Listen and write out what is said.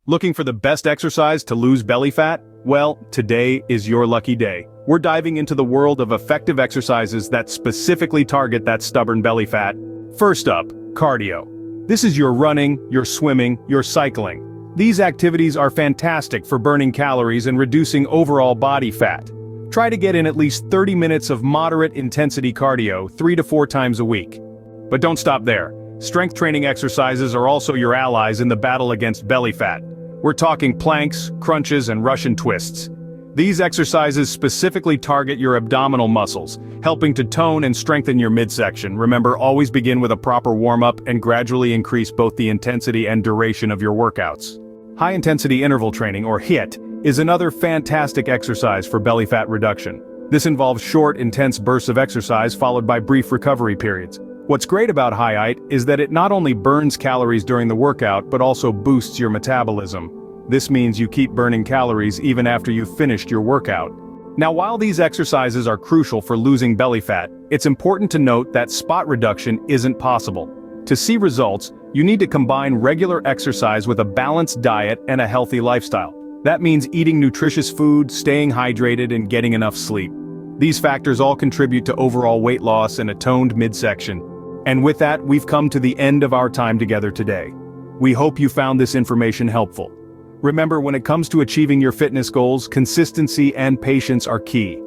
Looking for the best exercise to lose belly fat? Well, today is your lucky day. We're diving into the world of effective exercises that specifically target that stubborn belly fat. First up, cardio. This is your running, your swimming, your cycling. These activities are fantastic for burning calories and reducing overall body fat. Try to get in at least 30 minutes of moderate intensity cardio 3 to 4 times a week. But don't stop there. Strength training exercises are also your allies in the battle against belly fat. We're talking planks, crunches, and Russian twists. These exercises specifically target your abdominal muscles, helping to tone and strengthen your midsection. Remember, always begin with a proper warm-up and gradually increase both the intensity and duration of your workouts. High-intensity interval training, or HIIT, is another fantastic exercise for belly fat reduction. This involves short, intense bursts of exercise followed by brief recovery periods. What's great about HIIT is that it not only burns calories during the workout but also boosts your metabolism. This means you keep burning calories even after you've finished your workout. Now, while these exercises are crucial for losing belly fat, it's important to note that spot reduction isn't possible. To see results, you need to combine regular exercise with a balanced diet and a healthy lifestyle. That means eating nutritious food, staying hydrated, and getting enough sleep. These factors all contribute to overall weight loss and a toned midsection. And with that, we've come to the end of our time together today. We hope you found this information helpful. Remember, when it comes to achieving your fitness goals, consistency and patience are key.